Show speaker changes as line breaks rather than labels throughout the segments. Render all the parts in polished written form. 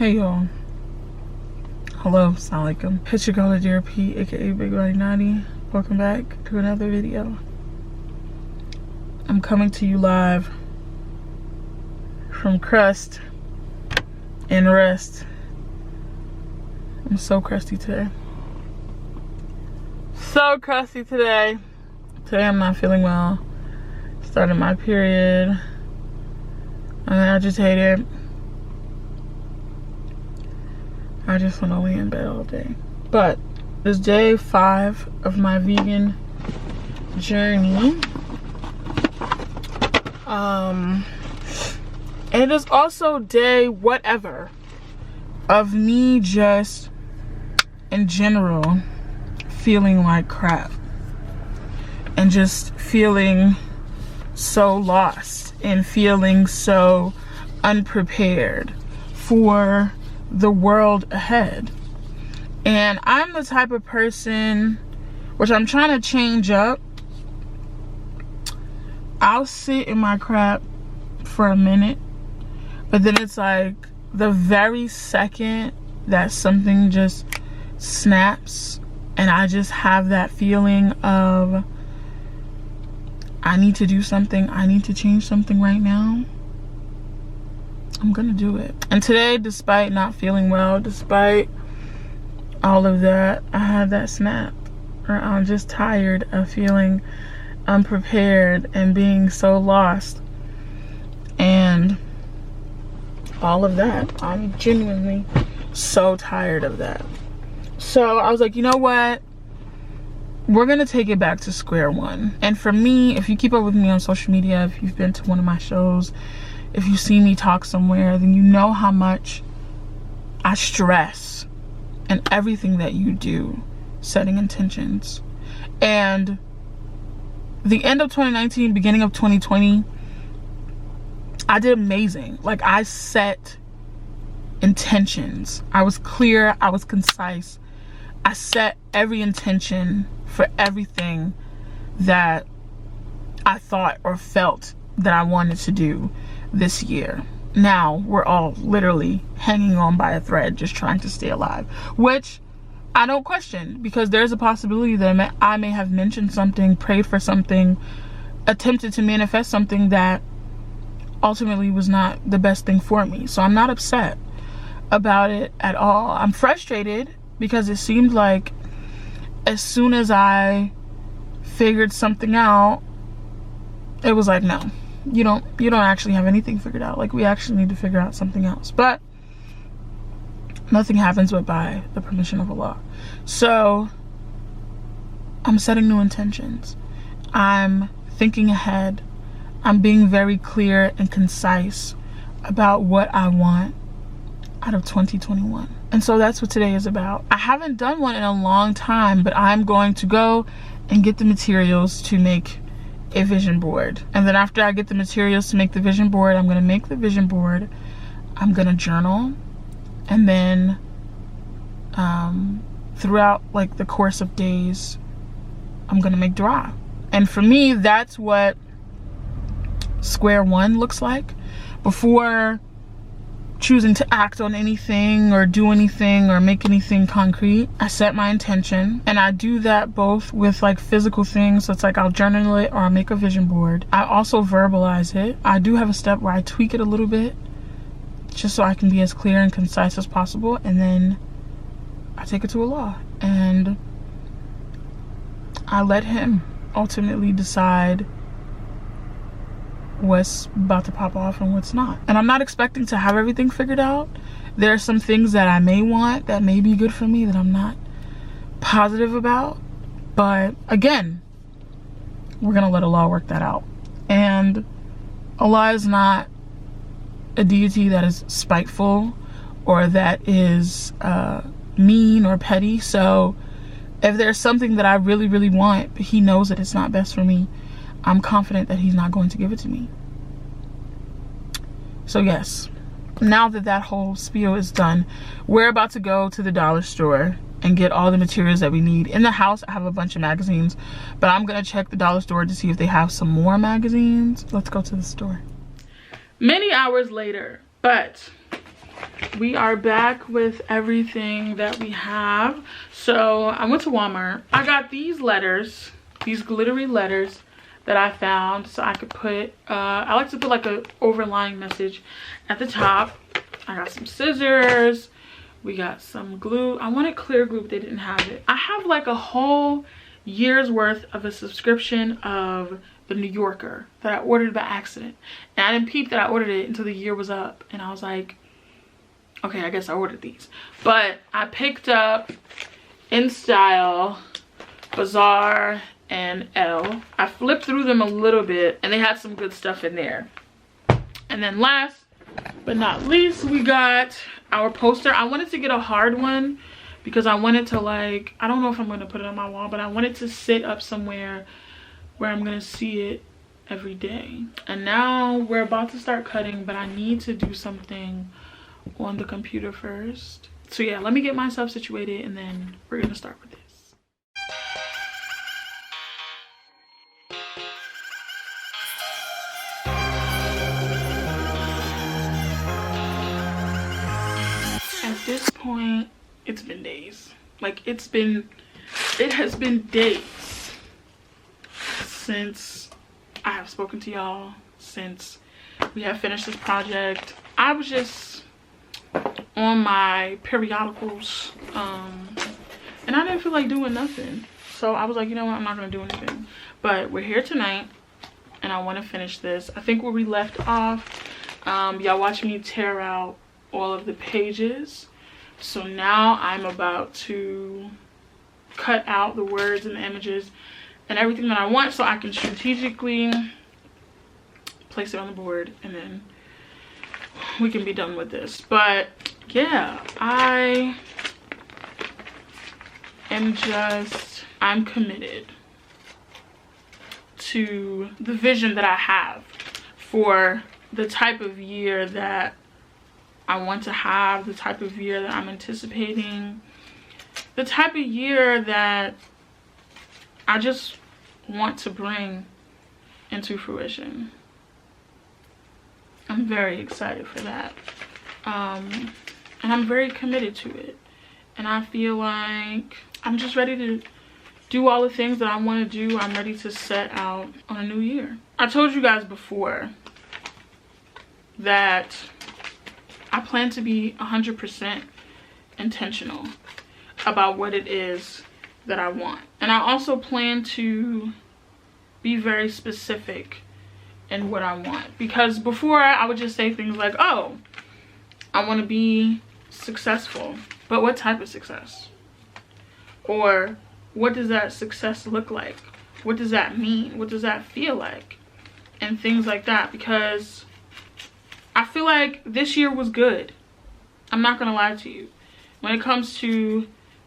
Hey y'all. Hello, assalamu alaikum. It's your girl Yerrrrrrrrrr, aka Big Body Naughty. Welcome back to another video. I'm coming to you live from crust and rest. I'm so crusty today. So crusty today. Today I'm not feeling well. Started my period. I'm agitated. I just want to lay in bed all day. But this is day 5 of my vegan journey. And it is also day whatever of me just in general feeling like crap and just feeling so lost and feeling so unprepared for the world ahead. And I'm the type of person, which I'm trying to change up, I'll sit in my crap for a minute, but then it's like the very second that something just snaps and I just have that feeling of I need to do something, I need to change something right now, I'm gonna do it. And today, despite not feeling well, despite all of that, I had that snap. Or I'm just tired of feeling unprepared and being so lost. And all of that. I'm genuinely so tired of that. So I was like, you know what? We're gonna take it back to square one. And for me, if you keep up with me on social media, if you've been to one of my shows, if you see me talk somewhere, then you know how much I stress in everything that you do, setting intentions. And the end of 2019, beginning of 2020, I did amazing. Like, I set intentions. I was clear, I was concise. I set every intention for everything that I thought or felt that I wanted to do this year. Now we're all literally hanging on by a thread, just trying to stay alive, which I don't question, because there's a possibility that I may have mentioned something, prayed for something, attempted to manifest something that ultimately was not the best thing for me. So I'm not upset about it at all. I'm frustrated because it seemed like as soon as I figured something out, it was like, no, you don't actually have anything figured out. Like, we actually need to figure out something else. But nothing happens but by the permission of Allah. So I'm setting new intentions. I'm thinking ahead. I'm being very clear and concise about what I want out of 2021. And so that's what today is about. I haven't done one in a long time, but I'm going to go and get the materials to make a vision board. And then after I get the materials to make the vision board, I'm gonna make the vision board, I'm gonna journal, and then throughout like the course of days, I'm gonna make dua. And for me, that's what square one looks like. Before choosing to act on anything or do anything or make anything concrete, I set my intention, and I do that both with like physical things. So it's like I'll journal it or I'll make a vision board. I also verbalize it. I do have a step where I tweak it a little bit just so I can be as clear and concise as possible, and then I take it to Allah and I let him ultimately decide what's about to pop off and what's not. And I'm not expecting to have everything figured out. There are some things that I may want that may be good for me that I'm not positive about, but again, we're gonna let Allah work that out. And Allah is not a deity that is spiteful or that is mean or petty. So if there's something that I really, really want, but he knows that it's not best for me, I'm confident that he's not going to give it to me. So yes, now that that whole spiel is done, we're about to go to the dollar store and get all the materials that we need. In the house, I have a bunch of magazines, but I'm gonna check the dollar store to see if they have some more magazines. Let's go to the store. Many hours later, but We are back with everything that we have. So I went to Walmart. I got these letters, these glittery letters that I found, so I could put I like to put like a overlying message at the top. I got some scissors, we got some glue. I wanted clear glue, but they didn't have it. I have like a whole year's worth of a subscription of the New Yorker that I ordered by accident, and I didn't peep that I ordered it until the year was up, and I was like, okay, I guess I ordered these. But I picked up In Style, Bazaar, and Elle. I flipped through them a little bit, and they had some good stuff in there. And then last but not least, we got our poster. I wanted to get a hard one because I wanted to, like, I don't know if I'm going to put it on my wall, but I wanted to sit up somewhere where I'm going to see it every day. And now we're about to start cutting, but I need to do something on the computer first. So yeah, let me get myself situated and then we're gonna start with this. At this point, it's been days. Like it has been days since I have spoken to y'all, since we have finished this project. I was just on my periodicals, and I didn't feel like doing nothing, so I was like, you know what, I'm not gonna do anything. But we're here tonight and I want to finish this. I think where we left off, y'all watched me tear out all of the pages, so now I'm about to cut out the words and the images and everything that I want, so I can strategically place it on the board and then we can be done with this. But yeah, I'm committed to the vision that I have for the type of year that I want to have, the type of year that I'm anticipating, the type of year that I just want to bring into fruition. I'm very excited for that, and I'm very committed to it, and I feel like I'm just ready to do all the things that I want to do. I'm ready to set out on a new year. I told you guys before that I plan to be 100% intentional about what it is that I want, and I also plan to be very specific and what I want, because before I would just say things like, oh, I want to be successful, but what type of success? Or what does that success look like? What does that mean? What does that feel like? And things like that, because I feel like this year was good. I'm not gonna lie to you. When it comes to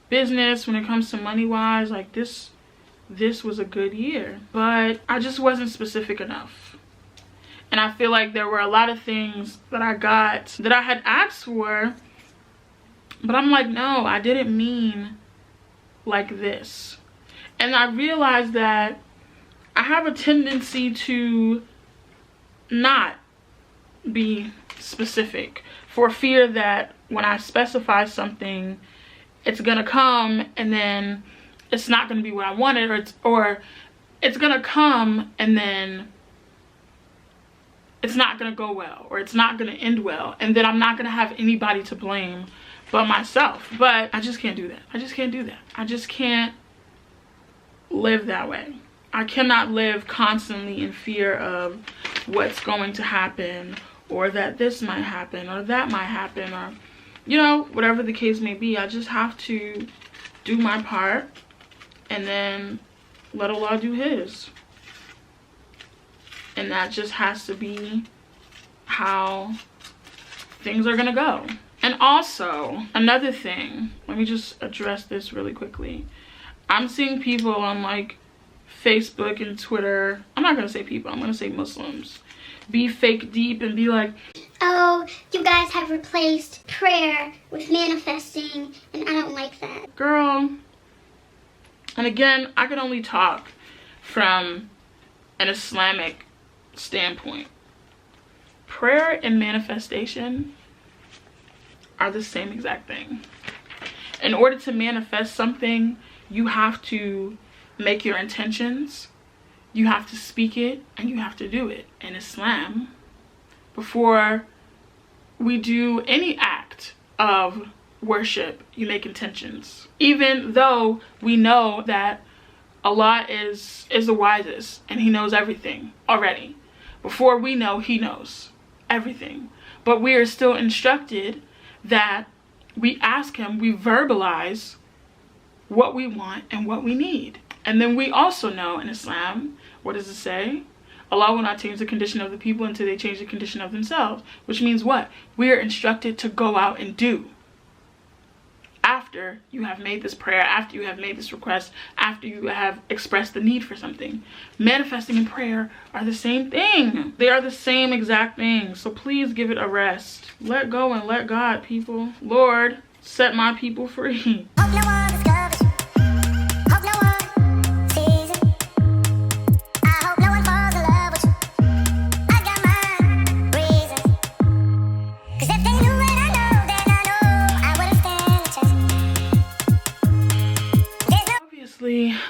business, when it comes to money wise, like this was a good year, but I just wasn't specific enough. And I feel like there were a lot of things that I got that I had asked for, but I'm like, no, I didn't mean like this. And I realized that I have a tendency to not be specific for fear that when I specify something, it's gonna come and then it's not gonna be what I wanted, or it's gonna come and then it's not gonna go well, or it's not gonna end well, and then I'm not gonna have anybody to blame but myself. But I just can't do that. I just can't do that. I just can't live that way. I cannot live constantly in fear of what's going to happen, or that this might happen, or that might happen, or, you know, whatever the case may be. I just have to do my part and then let Allah do his. And that just has to be how things are gonna go. And also, another thing, let me just address this really quickly. I'm seeing people on like Facebook and Twitter, I'm not gonna say people, I'm gonna say Muslims, be fake deep and be like,
oh, you guys have replaced prayer with manifesting, and I don't like that.
Girl, and again, I can only talk from an Islamic standpoint. Prayer and manifestation are the same exact thing. In order to manifest something, you have to make your intentions, you have to speak it, and you have to do it. In Islam, before we do any act of worship, you make intentions. Even though we know that Allah is the wisest and he knows everything already. Before we know, he knows everything. But we are still instructed that we ask him, we verbalize what we want and what we need. And then we also know in Islam, what does it say? Allah will not change the condition of the people until they change the condition of themselves. Which means what? We are instructed to go out and do. After you have made this prayer, after you have made this request, after you have expressed the need for something. Manifesting and prayer are the same thing. They are the same exact thing. So please give it a rest. Let go and let God, people. Lord, set my people free.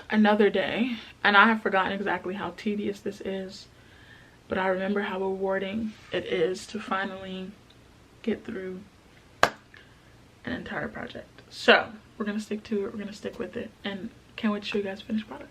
Another day, and I have forgotten exactly how tedious this is, but I remember how rewarding it is to finally get through an entire project. So we're gonna stick to it, we're gonna stick with it, and can't wait to show you guys the finished product.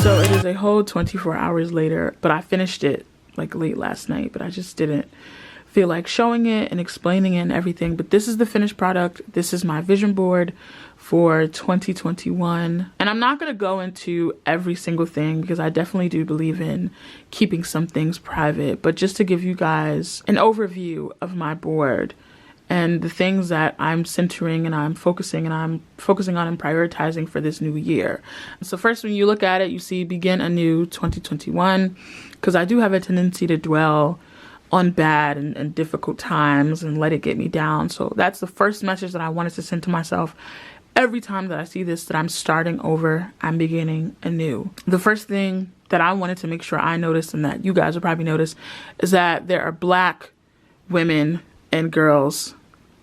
So it is a whole 24 hours later, but I finished it like late last night, but I just didn't feel like showing it and explaining it and everything. But this is the finished product. This is my vision board for 2021. And I'm not going to go into every single thing because I definitely do believe in keeping some things private, but just to give you guys an overview of my board and the things that I'm centering and I'm focusing on and prioritizing for this new year. So first, when you look at it, you see begin anew 2021, because I do have a tendency to dwell on bad and difficult times and let it get me down. So that's the first message that I wanted to send to myself every time that I see this, that I'm starting over, I'm beginning anew. The first thing that I wanted to make sure I noticed, and that you guys will probably notice, is that there are Black women and girls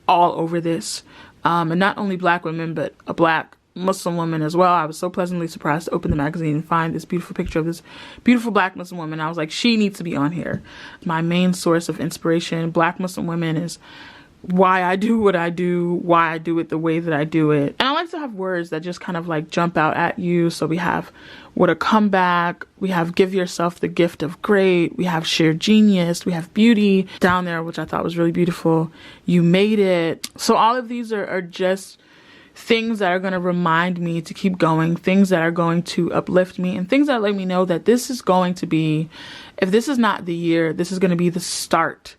all over this, and not only Black women, but a Black Muslim woman as well. I was so pleasantly surprised to open the magazine and find this beautiful picture of this beautiful Black Muslim woman. I was like, she needs to be on here. My main source of inspiration, Black Muslim women, is why I do what I do, why I do it the way that I do it. And I like to have words that just kind of like jump out at you. So we have what a comeback, we have give yourself the gift of great, we have sheer genius, we have beauty down there, which I thought was really beautiful. You made it. So all of these are just things that are going to remind me to keep going, things that are going to uplift me, and things that let me know that this is going to be, if this is not the year, this is going to be the start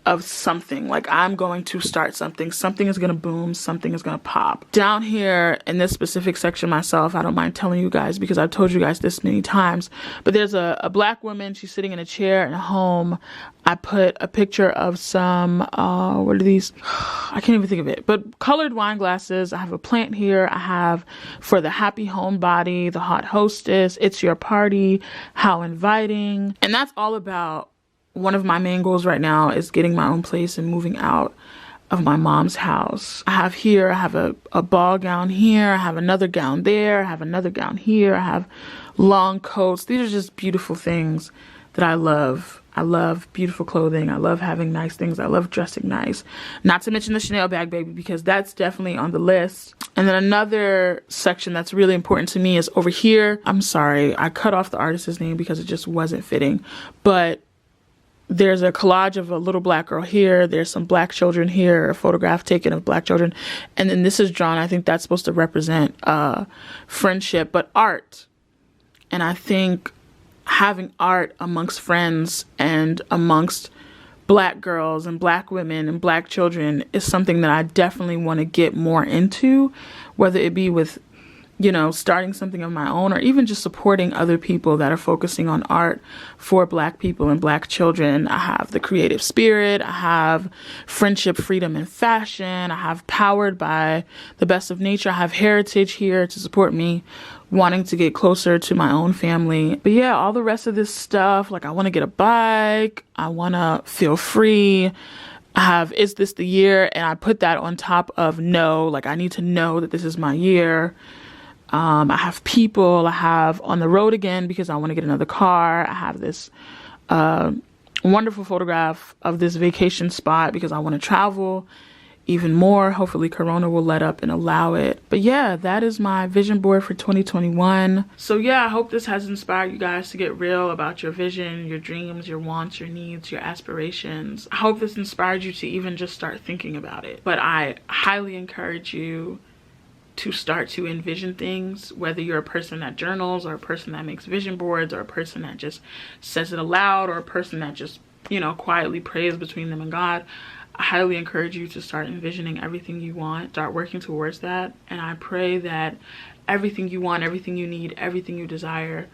of something. Like, I'm going to start something. Something is going to boom. Something is going to pop. Down here in this specific section myself, I don't mind telling you guys because I've told you guys this many times, but there's a black woman. She's sitting in a chair in a home. I put a picture of some, what are these? I can't even think of it, but colored wine glasses. I have a plant here. I have for the happy homebody, the hot hostess, it's your party, how inviting. And that's all about one of my main goals right now is getting my own place and moving out of my mom's house. I have here, I have a ball gown here. I have another gown there. I have another gown here. I have long coats. These are just beautiful things that I love. I love beautiful clothing. I love having nice things. I love dressing nice. Not to mention the Chanel bag, baby, because that's definitely on the list. And then another section that's really important to me is over here. I'm sorry, I cut off the artist's name because it just wasn't fitting. But there's a collage of a little black girl here. There's some black children here, a photograph taken of black children. And then this is drawn. I think that's supposed to represent friendship, but art. And I think having art amongst friends and amongst black girls and black women and black children is something that I definitely want to get more into, whether it be with, you know, starting something of my own or even just supporting other people that are focusing on art for black people and black children. I have the creative spirit. I have friendship, freedom, and fashion. I have powered by the best of nature. I have heritage here to support me wanting to get closer to my own family. But yeah, all the rest of this stuff, like I want to get a bike. I want to feel free. I have, is this the year? And I put that on top of no, like I need to know that this is my year. I have people. I have on the road again because I want to get another car. I have this wonderful photograph of this vacation spot because I want to travel even more. Hopefully Corona will let up and allow it. But yeah, that is my vision board for 2021. So yeah, I hope this has inspired you guys to get real about your vision, your dreams, your wants, your needs, your aspirations. I hope this inspired you to even just start thinking about it. But I highly encourage you to start to envision things, whether you're a person that journals or a person that makes vision boards or a person that just says it aloud or a person that just, you know, quietly prays between them and God. I highly encourage you to start envisioning everything you want, start working towards that. And I pray that everything you want, everything you need, everything you desire,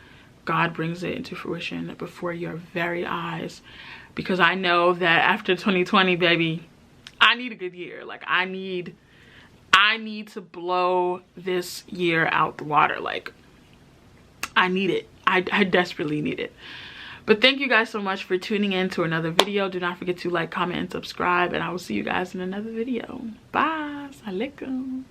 God brings it into fruition before your very eyes. Because I know that after 2020, baby, I need a good year. Like I need to blow this year out the water. Like I need it. I desperately need it. But thank you guys so much for tuning in to another video. Do not forget to like, comment, and subscribe, and I will see you guys in another video. Bye. Assalamualaikum.